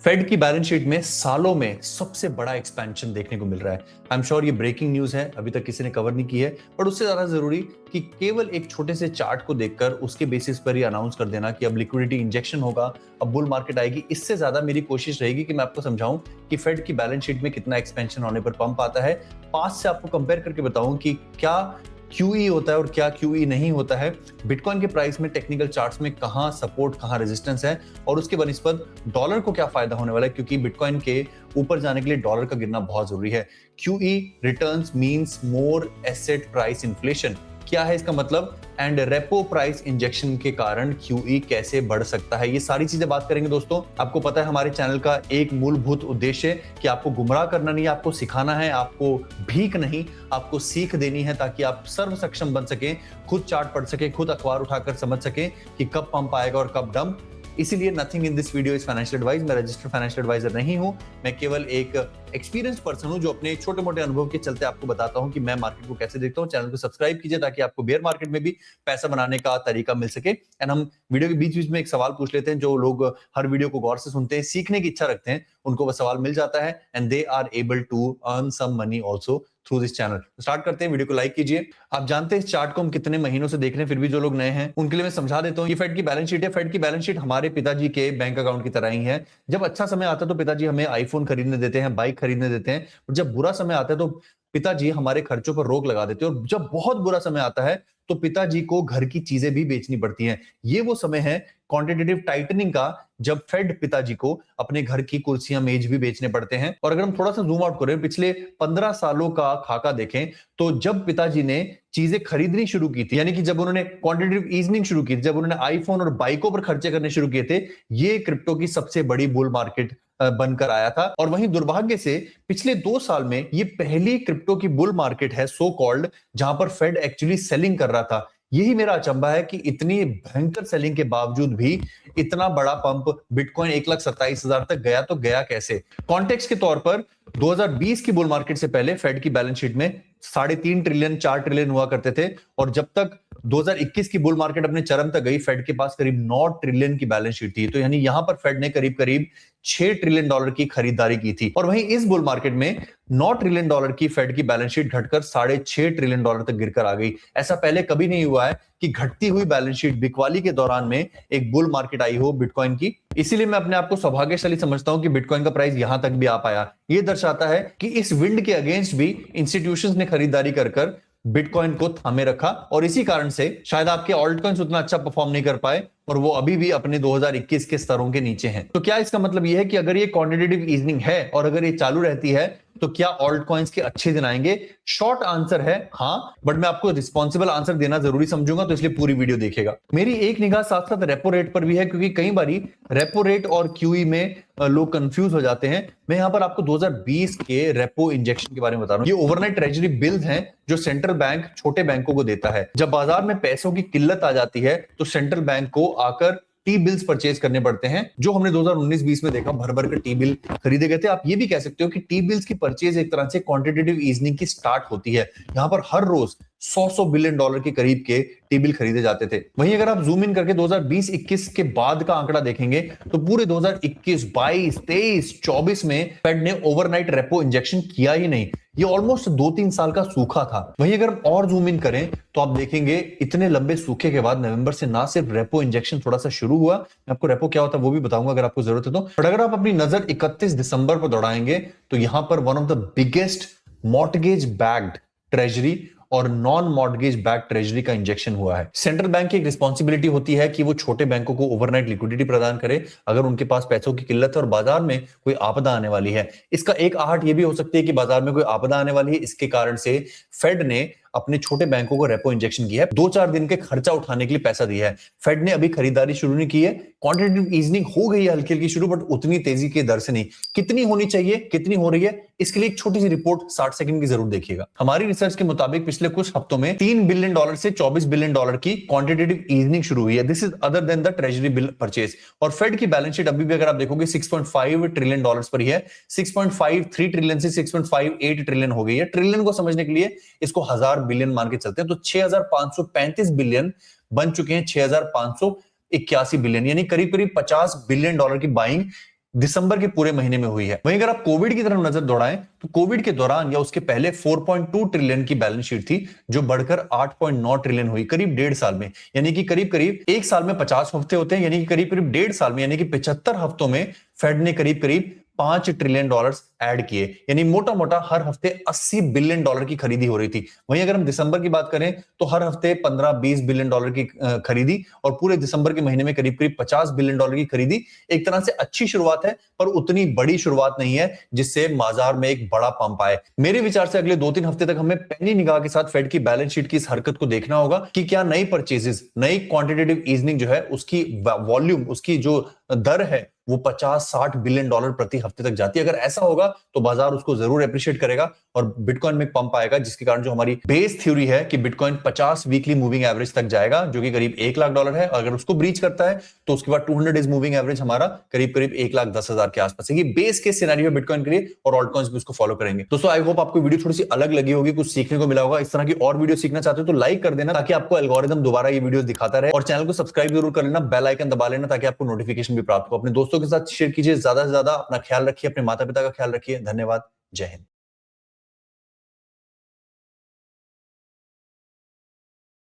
Fade की balance sheet में सालों में सबसे बड़ा एक्सपेंशन देखने को मिल रहा है। आई एम श्योर ये ब्रेकिंग न्यूज है, अभी तक किसी ने कवर नहीं की है, बट उससे ज्यादा जरूरी कि केवल एक छोटे से चार्ट को देखकर उसके बेसिस पर ही अनाउंस कर देना कि अब लिक्विडिटी इंजेक्शन होगा, अब बुल मार्केट आएगी। इससे ज्यादा मेरी कोशिश रहेगी कि मैं आपको समझाऊं कि फेड की बैलेंस शीट में कितना एक्सपेंशन होने पर पंप आता है। पास्ट से आपको कंपेयर करके बताऊं कि क्या QE होता है और क्या QE नहीं होता है, बिटकॉइन के प्राइस में टेक्निकल चार्ट्स में कहां सपोर्ट कहां रेजिस्टेंस है, और उसके बनिस्पत डॉलर को क्या फायदा होने वाला है, क्योंकि बिटकॉइन के ऊपर जाने के लिए डॉलर का गिरना बहुत जरूरी है। QE returns means more asset price inflation, क्या है इसका मतलब, एंड रेपो प्राइस इंजेक्शन के कारण QE कैसे बढ़ सकता है, ये सारी चीजें बात करेंगे दोस्तों। आपको पता है हमारे चैनल का एक मूलभूत उद्देश्य कि आपको गुमराह करना नहीं, आपको सिखाना है, आपको भीख नहीं, आपको सीख देनी है, ताकि आप सर्व सक्षम बन सकें, खुद चार्ट पढ़ सकें, खुद अखबार उठाकर समझ सकें कि कब पंप आएगा और कब डंप। इसीलिए nothing in this video is financial advice. मैं रजिस्टर्ड फाइनेंशियल एडवाइजर नहीं हूं, मैं केवल एक एक्सपीरियंस पर्सन हूं जो अपने छोटे मोटे अनुभव के चलते आपको बताता हूं कि मैं मार्केट को कैसे देखता हूं। चैनल को सब्सक्राइब कीजिए ताकि आपको बेयर मार्केट में भी पैसा बनाने का तरीका मिल सके। एंड हम वीडियो के बीच बीच में एक सवाल पूछ लेते हैं, जो लोग हर वीडियो को गौर से सुनते हैं, सीखने की इच्छा रखते हैं, उनको वो सवाल मिल जाता है, and they are able to earn some money also through this channel. Start करते हैं, वीडियो को लाइक कीजिए। आप जानते हैं इस चार्ट को हम कितने महीनों से देख रहे हैं, फिर भी जो लोग नए हैं उनके लिए मैं समझा देता हूं। ये फेड की बैलेंस शीट है। फेड की बैलेंस शीट हमारे पिताजी के बैंक अकाउंट की तरह ही है। जब अच्छा समय आता है तो पिताजी हमें आईफोन खरीदने देते हैं, बाइक खरीदने देते हैं, और जब बुरा समय आता है तो पिताजी हमारे खर्चों पर रोक लगा देते हैं, और जब बहुत बुरा समय आता है तो पिताजी को घर की चीजें भी बेचनी पड़ती हैं। ये वो समय है क्वांटिटेटिव टाइटनिंग का, जब फेड पिताजी को अपने घर की कुर्सियां मेज भी बेचने पड़ते हैं। और अगर हम थोड़ा सा जूम आउट करें, पिछले 15 सालों का खाका देखें, तो जब पिताजी ने चीजें खरीदनी शुरू की थी, यानी कि जब उन्होंने क्वांटिटेटिव ईजनिंग शुरू की थी, जब उन्होंने आईफोन और बाइकों पर खर्चे करने शुरू किए थे, ये क्रिप्टो की सबसे बड़ी बुल मार्केट बनकर आया था। और वहीं दुर्भाग्य से पिछले 2 साल में ये पहली क्रिप्टो की बुल मार्केट है सो कॉल्ड, जहां पर फेड एक्चुअली सेलिंग कर रहा था। यही मेरा अचंभा है कि इतनी भयंकर सेलिंग के बावजूद भी इतना बड़ा पंप बिटकॉइन 1,27,000 तक गया, तो गया कैसे। कॉन्टेक्स्ट के तौर पर 2020 की बुल मार्केट से पहले फेड की बैलेंस शीट में 3.5 ट्रिलियन 4 ट्रिलियन हुआ करते थे, और जब तक 2021 की बुल मार्केट अपने चरम तक गई, फेड के पास करीब 9 ट्रिलियन की बैलेंस शीट थी। तो यानी यहां पर फेड ने करीब करीब 6 ट्रिलियन डॉलर की खरीदारी की थी। और वहीं इस बुल मार्केट में 9 ट्रिलियन डॉलर की फेड की बैलेंस शीट घटकर 6.5 ट्रिलियन डॉलर तक गिरकर आ गई। ऐसा पहले कभी नहीं हुआ है कि घटती हुई बैलेंस शीट बिकवाली के दौरान में एक बुल मार्केट आई हो बिटकॉइन की। इसीलिए मैं अपने आप को सौभाग्यशाली समझता हूं कि बिटकॉइन का प्राइस यहां तक भी आ पाया। यह दर्शाता है कि इस विंड के अगेंस्ट भी इंस्टीट्यूशंस ने खरीदारी कर बिटकॉइन को थामे रखा, और इसी कारण से शायद आपके ऑल्ट कॉइन्स उतना अच्छा परफॉर्म नहीं कर पाए, और वो अभी भी अपने 2021 के स्तरों के नीचे हैं। तो क्या इसका मतलब यह है कि अगर ये क्वांटिटेटिव ईजनिंग है और अगर ये चालू रहती है तो क्या ऑल्ट कॉइन्स के अच्छे दिन आएंगे? शॉर्ट आंसर है हाँ, बट मैं आपको रिस्पॉन्सिबल आंसर देना जरूरी समझूंगा, तो इसलिए पूरी वीडियो देखिएगा। मेरी एक निगाह साथ साथ रेपो रेट पर भी है, क्योंकि कई बारी रेपो रेट और QE में लोग कंफ्यूज हो जाते हैं। मैं यहां पर आपको 2020 के रेपो इंजेक्शन के बारे में बता रहा हूं। ये ओवरनाइट ट्रेजरी बिल्स हैं जो सेंट्रल बैंक छोटे बैंकों को देता है। जब बाजार में पैसों की किल्लत आ जाती है तो सेंट्रल बैंक को आकर टी बिल्स परचेज करने पड़ते हैं, जो हमने 2019-20 में देखा, भर भर के टी बिल खरीदे गए थे। आप ये भी कह सकते हो कि टी बिल्स की परचेज एक तरह से क्वांटिटेटिव ईजनिंग की स्टार्ट होती है। यहां पर हर रोज 100 बिलियन डॉलर के करीब के टी बिल खरीदे जाते थे। वहीं अगर आप जूम इन करके 2020-21 के बाद का आंकड़ा देखेंगे तो पूरे 2021, 22, 23, 24 में फेड ने ओवरनाइट रेपो इंजेक्शन किया ही नहीं। ये ऑलमोस्ट 2-3 साल का सूखा था। वहीं अगर हम और जूम इन करें तो आप देखेंगे इतने लंबे सूखे के बाद नवंबर से ना सिर्फ रेपो इंजेक्शन थोड़ा सा शुरू हुआ, मैं आपको रेपो क्या होता है वो भी बताऊंगा अगर आपको जरूरत है तो, बट अगर आप अपनी नजर 31 दिसंबर पर दौड़ाएंगे तो यहां पर one of the biggest mortgage backed treasury और नॉन मॉर्टगेज बैक ट्रेजरी का इंजेक्शन हुआ है। सेंट्रल बैंक की एक रिस्पॉन्सिबिलिटी होती है कि वो छोटे बैंकों को ओवरनाइट लिक्विडिटी प्रदान करे अगर उनके पास पैसों की किल्लत है और बाजार में कोई आपदा आने वाली है। इसका एक आहट ये भी हो सकती है कि बाजार में कोई आपदा आने वाली है, इसके कारण से फेड ने अपने छोटे बैंकों को रेपो इंजेक्शन किया है। 2-4 दिन के खर्चा उठाने के लिए पैसा दिया है। फेड ने अभी खरीदारी शुरू नहीं की है, क्वांटिटेटिव ईजनिंग हो गई है हल्की हल्की शुरू, बट उतनी तेजी के दर से नहीं। कितनी होनी चाहिए, कितनी हो रही है, इसके लिए एक छोटी सी रिपोर्ट 60 सेकंड की जरूर देखिएगा। हमारी रिसर्च के मुताबिक पिछले कुछ हफ्तों में 3 बिलियन डॉलर से 24 बिलियन डॉलर की क्वांटिटेटिव ईजनिंग शुरू हुई है। This is other than the treasury bill purchase. और फेड की बैलेंस शीट अभी भी अगर आप देखोगे 6.5 ट्रिलियन डॉलर्स पर ही है। 6.53 ट्रिलियन से 6.58 ट्रिलियन हो गई है। ट्रिलियन को समझने के लिए इसको 1000 बिलियन मान के चलते हैं तो 6535 बिलियन बन चुके हैं। 6581 बिलियन यानी करीब करीब 50 बिलियन डॉलर की बाइंग दिसंबर के पूरे महीने में हुई है। वहीं अगर आप कोविड की तरफ नजर दौड़ाएं तो कोविड के दौरान या उसके पहले 4.2 ट्रिलियन की बैलेंस शीट थी, जो बढ़कर 8.9 ट्रिलियन हुई करीब 1.5 साल में। यानी कि करीब करीब एक साल में 50 हफ्ते होते हैं, यानी कि करीब करीब 1.5 साल में यानी कि 75 हफ्तों में फेड ने करीब करीब $5 ट्रिलियन ऐड किए। यानी मोटा मोटा हर हफ्ते $80 बिलियन की खरीदी हो रही थी। वहीं अगर हम दिसंबर की बात करें तो हर हफ्ते $15-20 बिलियन की खरीदी, और पूरे दिसंबर के महीने में करीब करीब $50 बिलियन की खरीदी। एक तरह से अच्छी शुरुआत है, पर उतनी बड़ी शुरुआत नहीं है जिससे बाजार में एक बड़ा पंप आए। मेरे विचार से अगले 2-3 हफ्ते तक हमें पैनी निगाह के साथ फेड की बैलेंस शीट की इस हरकत को देखना होगा कि क्या नई परचेजेस, नई क्वांटिटेटिव ईजनिंग जो है उसकी वॉल्यूम, उसकी जो दर है वो $50-60 बिलियन प्रति हफ्ते तक जाती है। अगर ऐसा होगा तो बाजार उसको जरूर अप्रिशिएट करेगा और बिटकॉइन में पंप आएगा, जिसके कारण जो हमारी बेस थ्योरी है कि बिटकॉइन 50 वीकली मूविंग एवरेज तक जाएगा, जो कि करीब $1 लाख है। अगर उसको ब्रीच करता है तो उसके बाद 200 डेज मूविंग एवरेज हमारा करीब करीब 1,10,000 के आसपास है। ये बेस केस सिनेरियो बिटकॉइन के लिए, और ऑल्ट कॉइन्स भी उसको फॉलो करेंगे। दोस्तों आई होप आपको वीडियो थोड़ी सी अलग लगी होगी, कुछ सीखने को मिला होगा। इस तरह की और वीडियो सीखना चाहते हो तो लाइक कर देना, ताकि आपको एल्गोरिदम दोबारा ये वीडियो दिखाता रहे, और चैनल को सब्सक्राइब जरूर कर लेना, बेल आइकन दबा लेना, ताकि आपको नोटिफिकेशन भी प्राप्त हो। अपने दोस्तों के साथ शेयर कीजिए, ज्यादा से ज्यादा अपना ख्याल रखिए, अपने माता पिता का ख्याल रखिए। धन्यवाद। जय हिंद।